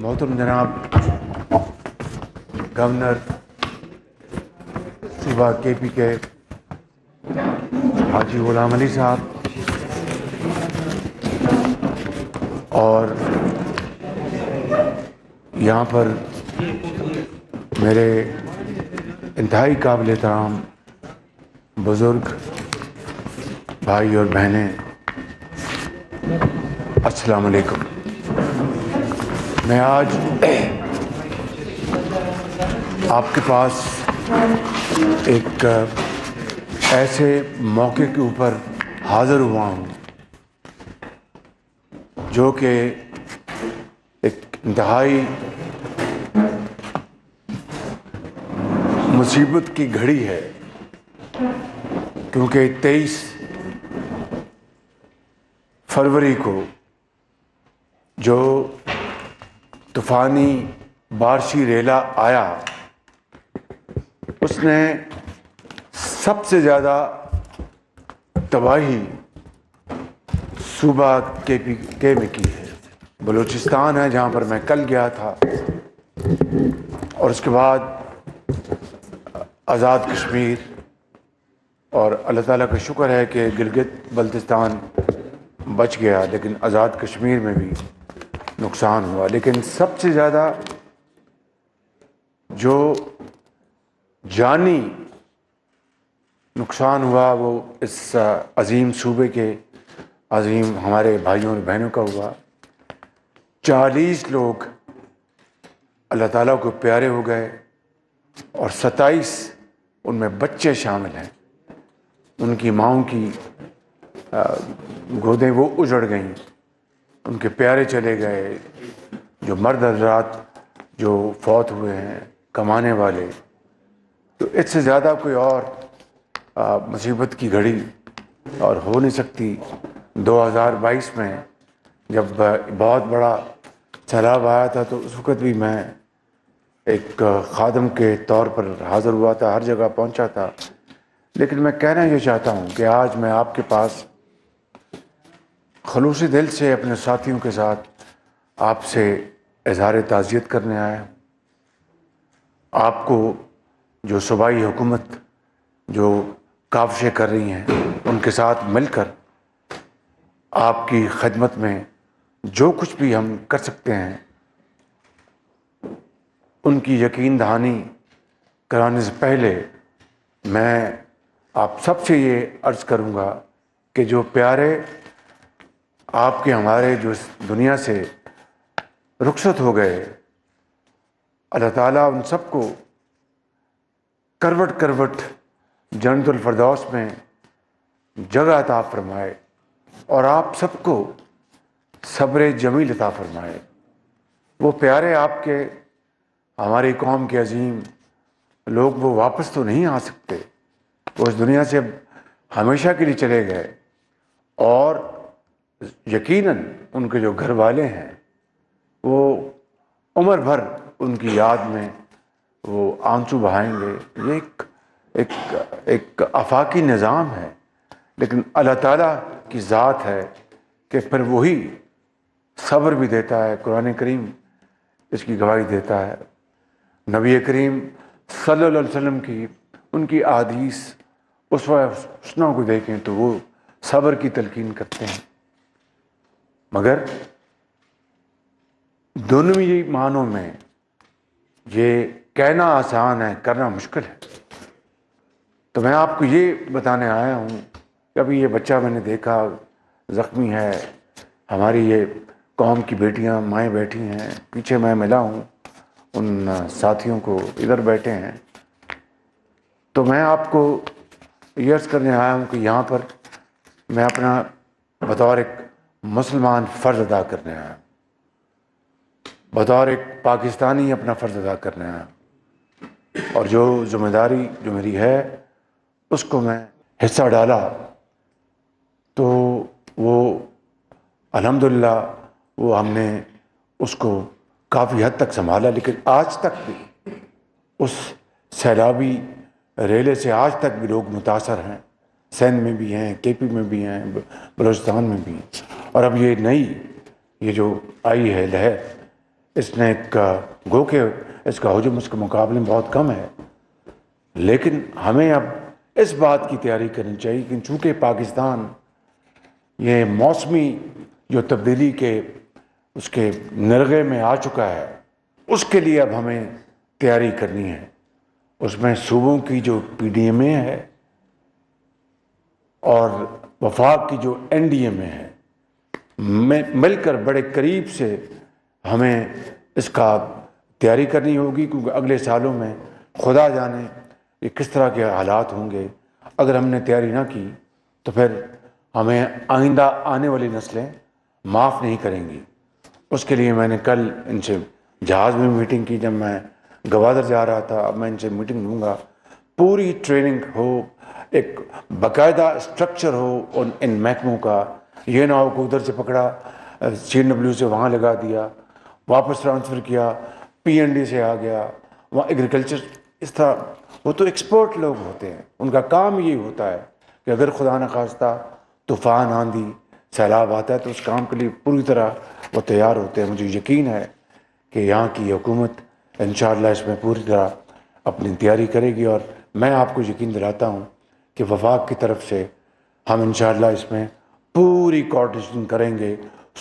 محترم جناب گورنر صوبہ کے پی کے حاجی غلام علی صاحب اور یہاں پر میرے انتہائی قابل احترام بزرگ بھائی اور بہنیں، السلام علیکم۔ میں آج آپ کے پاس ایک ایسے موقع کے اوپر حاضر ہوا ہوں جو کہ ایک انتہائی مصیبت کی گھڑی ہے، کیونکہ 23 فروری کو جو طوفانی بارشی ریلا آیا اس نے سب سے زیادہ تباہی صوبہ کے پی کے میں کی ہے۔ بلوچستان ہے جہاں پر میں کل گیا تھا، اور اس کے بعد آزاد کشمیر، اور اللہ تعالیٰ کا شکر ہے کہ گلگت بلتستان بچ گیا، لیکن آزاد کشمیر میں بھی نقصان ہوا۔ لیکن سب سے زیادہ جو جانی نقصان ہوا وہ اس عظیم صوبے کے عظیم ہمارے بھائیوں اور بہنوں کا ہوا۔ 40 لوگ اللہ تعالیٰ کو پیارے ہو گئے اور 27 ان میں بچے شامل ہیں۔ ان کی ماؤں کی گودیں وہ اجڑ گئیں، ان کے پیارے چلے گئے، جو مرد حضرات جو فوت ہوئے ہیں کمانے والے۔ تو اس سے زیادہ کوئی اور مصیبت کی گھڑی اور ہو نہیں سکتی۔ 2022 میں جب بہت بڑا سیلاب آیا تھا تو اس وقت بھی میں ایک خادم کے طور پر حاضر ہوا تھا، ہر جگہ پہنچا تھا۔ لیکن میں کہنا یہ چاہتا ہوں کہ آج میں آپ کے پاس خلوصی دل سے اپنے ساتھیوں کے ساتھ آپ سے اظہار تعزیت کرنے آیا ہوں۔ آپ کو جو صوبائی حکومت جو کاوشیں کر رہی ہیں ان کے ساتھ مل کر آپ کی خدمت میں جو کچھ بھی ہم کر سکتے ہیں ان کی یقین دہانی کرانے سے پہلے میں آپ سب سے یہ عرض کروں گا کہ جو پیارے آپ کے ہمارے جو اس دنیا سے رخصت ہو گئے، اللہ تعالیٰ ان سب کو کروٹ کروٹ جنت الفردوس میں جگہ عطا فرمائے، اور آپ سب کو صبر جمیل عطا فرمائے۔ وہ پیارے آپ کے ہماری قوم کے عظیم لوگ وہ واپس تو نہیں آ سکتے، وہ اس دنیا سے اب ہمیشہ کے لیے چلے گئے، اور یقیناً ان کے جو گھر والے ہیں وہ عمر بھر ان کی یاد میں وہ آنسو بہائیں گے۔ یہ ایک آفاقی نظام ہے، لیکن اللہ تعالیٰ کی ذات ہے کہ پھر وہی صبر بھی دیتا ہے۔ قرآن کریم اس کی گواہی دیتا ہے۔ نبی کریم صلی اللہ علیہ وسلم کی ان کی احادیث اسوہ حسنہ کو دیکھیں تو وہ صبر کی تلقین کرتے ہیں، مگر دونویں معنوں میں یہ کہنا آسان ہے، کرنا مشکل ہے۔ تو میں آپ کو یہ بتانے آیا ہوں کہ ابھی یہ بچہ میں نے دیکھا زخمی ہے، ہماری یہ قوم کی بیٹیاں مائیں بیٹھی ہیں، پیچھے میں ملا ہوں ان ساتھیوں کو ادھر بیٹھے ہیں۔ تو میں آپ کو یہ عرض کرنے آیا ہوں کہ یہاں پر میں اپنا بطور ایک مسلمان فرض ادا کرنے آیا ہوں، بطور ایک پاکستانی اپنا فرض ادا کرنے آیا ہوں، اور جو ذمہ داری جو میری ہے اس کو میں حصہ ڈالا تو وہ الحمدللہ وہ ہم نے اس کو کافی حد تک سنبھالا۔ لیکن آج تک بھی اس سیلابی ریلے سے آج تک بھی لوگ متاثر ہیں، سندھ میں بھی ہیں، کے پی میں بھی ہیں، بلوچستان میں بھی ہیں، اور اب یہ نئی یہ جو آئی ہے لہر، اس نے گو کہ اس کا حجم اس کے مقابلے میں بہت کم ہے، لیکن ہمیں اب اس بات کی تیاری کرنی چاہیے کہ چونکہ پاکستان یہ موسمی جو تبدیلی کے اس کے نرغے میں آ چکا ہے، اس کے لیے اب ہمیں تیاری کرنی ہے۔ اس میں صوبوں کی جو پی ڈی ایم اے ہے اور وفاق کی جو این ڈی ایم اے ہے، مل کر بڑے قریب سے ہمیں اس کا تیاری کرنی ہوگی، کیونکہ اگلے سالوں میں خدا جانے یہ کس طرح کے حالات ہوں گے۔ اگر ہم نے تیاری نہ کی تو پھر ہمیں آئندہ آنے والی نسلیں معاف نہیں کریں گی۔ اس کے لیے میں نے کل ان سے جہاز میں میٹنگ کی، جب میں گوادر جا رہا تھا۔ اب میں ان سے میٹنگ لوں گا، پوری ٹریننگ ہو، ایک باقاعدہ اسٹرکچر ہو ان محکموں کا۔ یہ نہ ہو کہ ادھر سے پکڑا CNW سے وہاں لگا دیا، واپس ٹرانسفر کیا، PND سے آ گیا، وہاں ایگریکلچر۔ اس طرح وہ تو ایکسپرٹ لوگ ہوتے ہیں، ان کا کام یہی ہوتا ہے کہ اگر خدا نخواستہ طوفان، آندھی، سیلاب آتا ہے تو اس کام کے لیے پوری طرح وہ تیار ہوتے ہیں۔ مجھے یقین ہے کہ یہاں کی حکومت انشاءاللہ اس میں پوری طرح اپنی تیاری کرے گی، اور میں آپ کو یقین دلاتا ہوں کہ وفاق کی طرف سے ہم انشاءاللہ اس میں پوری کوآرڈینیشن کریں گے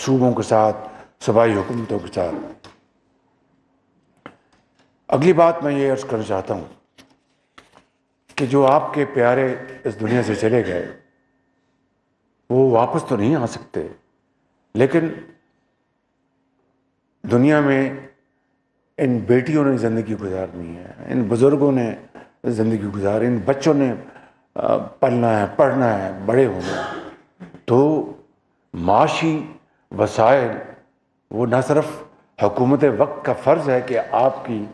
صوبوں کے ساتھ، صوبائی حکومتوں کے ساتھ۔ اگلی بات میں یہ عرض کرنا چاہتا ہوں کہ جو آپ کے پیارے اس دنیا سے چلے گئے وہ واپس تو نہیں آ سکتے، لیکن دنیا میں ان بیٹیوں نے زندگی گزارنی ہے، ان بزرگوں نے زندگی گزاری، ان بچوں نے پلنا ہے، پڑھنا ہے، بڑے ہونا ہے۔ تو معاشی وسائل وہ نہ صرف حکومت وقت کا فرض ہے کہ آپ کی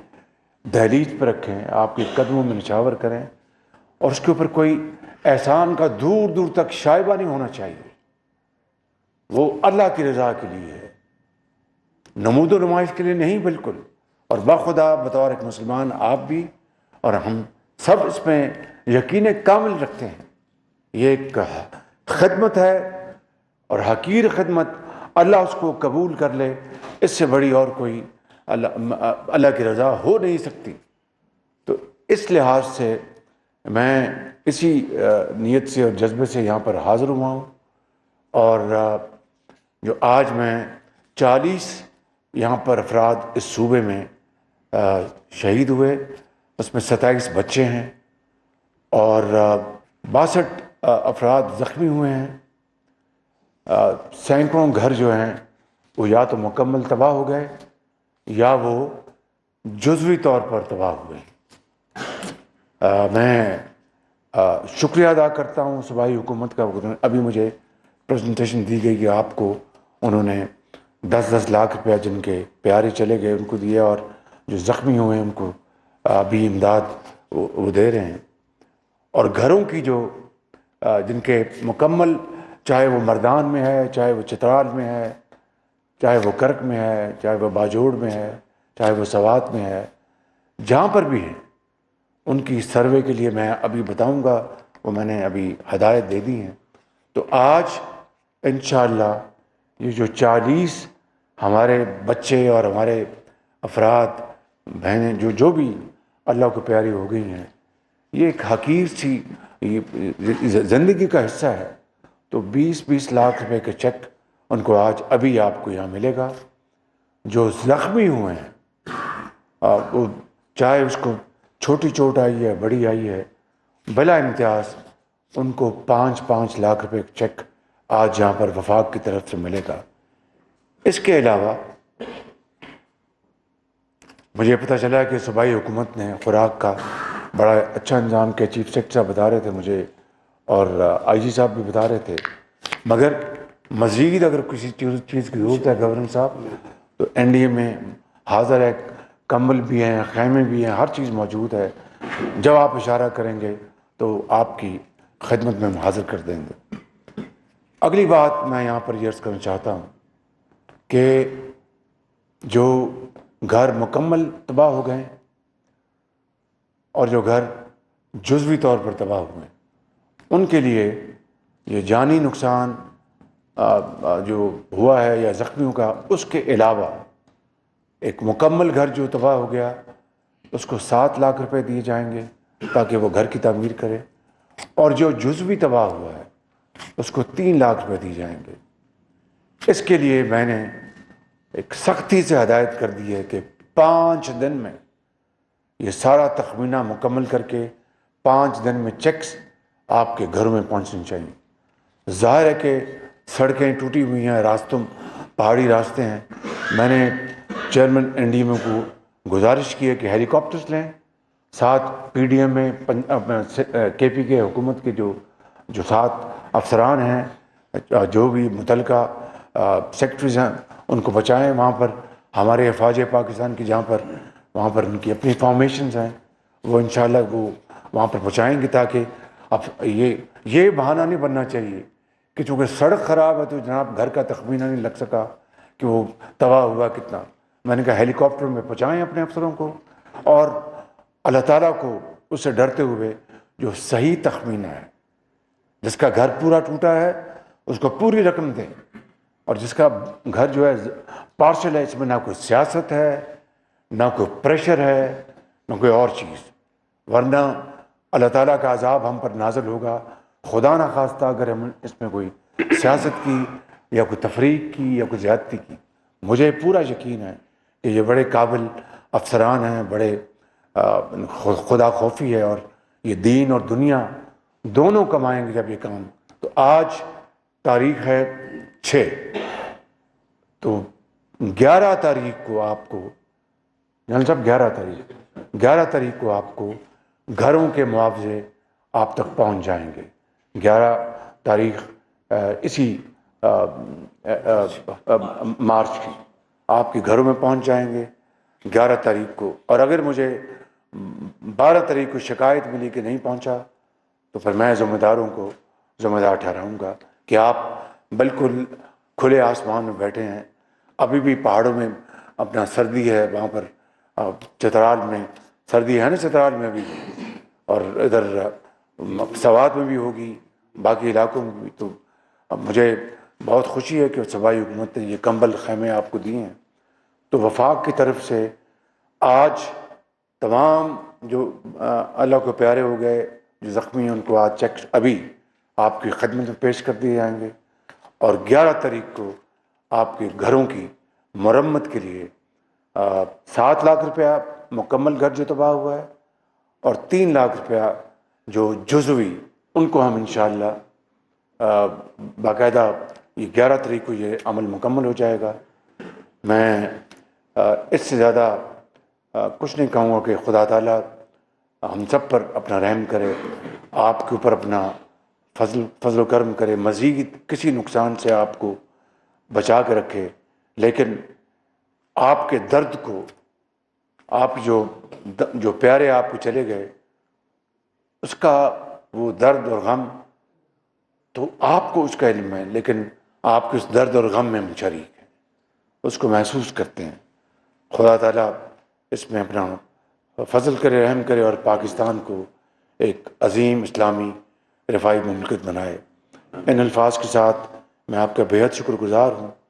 دہلیز پر رکھیں، آپ کے قدموں میں نچھاور کریں، اور اس کے اوپر کوئی احسان کا دور دور تک شائبہ نہیں ہونا چاہیے۔ وہ اللہ کی رضا کے لیے ہے، نمود و نمائش کے لیے نہیں بالکل۔ اور بخدا بطور ایک مسلمان آپ بھی اور ہم سب اس میں یقین کامل رکھتے ہیں، یہ ایک خدمت ہے، اور حقیر خدمت اللہ اس کو قبول کر لے، اس سے بڑی اور کوئی اللہ کی رضا ہو نہیں سکتی۔ تو اس لحاظ سے میں اسی نیت سے اور جذبے سے یہاں پر حاضر ہوا ہوں، اور جو آج میں 40 یہاں پر افراد اس صوبے میں شہید ہوئے، اس میں 27 بچے ہیں، اور 62 افراد زخمی ہوئے ہیں۔ سینکڑوں گھر جو ہیں وہ یا تو مکمل تباہ ہو گئے یا وہ جزوی طور پر تباہ ہوئے۔ میں شکریہ ادا کرتا ہوں صوبائی حکومت کا۔ ابھی مجھے پریزنٹیشن دی گئی کہ آپ کو انہوں نے 10-10 لاکھ روپیہ جن کے پیارے چلے گئے ان کو دیا، اور جو زخمی ہوئے ہیں ان کو ابھی امداد وہ دے رہے ہیں۔ اور گھروں کی جو جن کے مکمل، چاہے وہ مردان میں ہے، چاہے وہ چترال میں ہے، چاہے وہ کرک میں ہے، چاہے وہ باجوڑ میں ہے، چاہے وہ سوات میں ہے، جہاں پر بھی ہیں ان کی سروے کے لیے میں ابھی بتاؤں گا، وہ میں نے ابھی ہدایت دے دی ہیں۔ تو آج انشاءاللہ یہ جو 40 ہمارے بچے اور ہمارے افراد، بہنیں جو بھی اللہ کو پیاری ہو گئی ہیں، یہ ایک حقیر سی زندگی کا حصہ ہے۔ تو 20-20 لاکھ روپے کے چیک ان کو آج ابھی آپ کو یہاں ملے گا۔ جو زخمی ہوئے ہیں وہ چاہے اس کو چھوٹی چوٹ آئی ہے، بڑی آئی ہے، بلا امتیاز ان کو 5-5 لاکھ روپے کا چیک آج یہاں پر وفاق کی طرف سے ملے گا۔ اس کے علاوہ مجھے پتہ چلا کہ صوبائی حکومت نے خوراک کا بڑا اچھا انتظام کیا۔ چیف سیکرٹری صاحب بتا رہے تھے مجھے، اور IG صاحب بھی بتا رہے تھے، مگر مزید اگر کسی چیز کی ضرورت ہے گورنر صاحب تو NDA میں حاضر ہے، کمبل بھی ہیں، خیمے بھی ہیں، ہر چیز موجود ہے۔ جب آپ اشارہ کریں گے تو آپ کی خدمت میں ہم حاضر کر دیں گے۔ اگلی بات میں یہاں پر یہ عرض کرنا چاہتا ہوں کہ جو گھر مکمل تباہ ہو گئے اور جو گھر جزوی طور پر تباہ ہوئے، ان کے لیے یہ جانی نقصان جو ہوا ہے یا زخمیوں کا، اس کے علاوہ ایک مکمل گھر جو تباہ ہو گیا اس کو 7 لاکھ روپے دیے جائیں گے تاکہ وہ گھر کی تعمیر کرے، اور جو جزوی تباہ ہوا ہے اس کو 3 لاکھ روپے دیے جائیں گے۔ اس کے لیے میں نے ایک سختی سے ہدایت کر دی ہے کہ 5 دن میں یہ سارا تخمینہ مکمل کر کے 5 دن میں چیکس آپ کے گھروں میں پہنچنے چاہیے۔ ظاہر ہے کہ سڑکیں ٹوٹی ہوئی ہیں، راستوں پہاڑی راستے ہیں۔ میں نے چیئرمین این ڈی ایم کو گزارش کی ہے کہ ہیلی کاپٹرز لیں، ساتھ پی ڈی ایم میں کے پی کے حکومت کے جو 7 افسران ہیں، جو بھی متعلقہ سیکٹریز ہیں، ان کو بچائیں وہاں پر۔ ہمارے افواج پاکستان کی جہاں پر وہاں پر ان کی اپنی فارمیشنز ہیں، وہ انشاءاللہ وہ وہاں پر پہنچائیں گے، تاکہ اب یہ بہانہ نہیں بننا چاہیے کہ چونکہ سڑک خراب ہے تو جناب گھر کا تخمینہ نہیں لگ سکا کہ وہ تباہ ہوا کتنا۔ میں نے کہا ہیلی کاپٹر میں پہنچائیں اپنے افسروں کو، اور اللہ تعالیٰ کو اس سے ڈرتے ہوئے جو صحیح تخمینہ ہے، جس کا گھر پورا ٹوٹا ہے اس کو پوری رقم دیں، اور جس کا گھر جو ہے پارشل ہے، اس میں نہ کوئی سیاست ہے، نہ کوئی پریشر ہے، نہ کوئی اور چیز، ورنہ اللہ تعالیٰ کا عذاب ہم پر نازل ہوگا۔ خدا نہ خواستہ اگر ہم اس میں کوئی سیاست کی یا کوئی تفریق کی یا کوئی زیادتی کی۔ مجھے پورا یقین ہے کہ یہ بڑے قابل افسران ہیں، بڑے خدا خوفی ہے، اور یہ دین اور دنیا دونوں کمائیں گے جب یہ کام۔ تو آج تاریخ ہے 6، تو 11 تاریخ کو آپ کو، جنرل صاحب 11 تاریخ کو آپ کو گھروں کے معاوضے آپ تک پہنچ جائیں گے۔ 11 تاریخ اسی مارچ کی آپ کے گھروں میں پہنچ جائیں گے 11 تاریخ کو۔ اور اگر مجھے 12 تاریخ کو شکایت ملی کہ نہیں پہنچا تو پھر میں ذمہ داروں کو ذمہ دار ٹھہراؤں گا کہ آپ بالکل کھلے آسمان میں بیٹھے ہیں، ابھی بھی پہاڑوں میں اپنا سردی ہے، وہاں پر چترال میں سردی ہے نا، چترال میں بھی، اور ادھر سوات میں بھی ہوگی، باقی علاقوں میں بھی۔ تو اب مجھے بہت خوشی ہے کہ صوبائی حکومت نے یہ کمبل خیمے آپ کو دیے ہیں۔ تو وفاق کی طرف سے آج تمام جو اللہ کو پیارے ہو گئے، جو زخمی ہیں، ان کو آج چیک ابھی آپ کی خدمت میں پیش کر دیے جائیں گے، اور 11 تاریخ کو آپ کے گھروں کی مرمت کے لیے 7 لاکھ روپیہ مکمل گھر جو تباہ ہوا ہے، اور 3 لاکھ روپیہ جو جزوی، ان کو ہم انشاءاللہ باقاعدہ یہ 11 تاریخ کو یہ عمل مکمل ہو جائے گا۔ میں اس سے زیادہ کچھ نہیں کہوں گا کہ خدا تعالیٰ ہم سب پر اپنا رحم کرے، آپ کے اوپر اپنا فضل و کرم کرے، مزید کسی نقصان سے آپ کو بچا کے رکھے۔ لیکن آپ کے درد کو، آپ جو پیارے آپ کو چلے گئے، اس کا وہ درد اور غم تو آپ کو اس کا علم ہے، لیکن آپ کے اس درد اور غم میں ہم شریک ہیں، اس کو محسوس کرتے ہیں۔ خدا تعالیٰ اس میں اپنا فضل کرے، رحم کرے، اور پاکستان کو ایک عظیم اسلامی رفاہی مملکت بنائے۔ ان الفاظ کے ساتھ میں آپ کا بے حد شکر گزار ہوں۔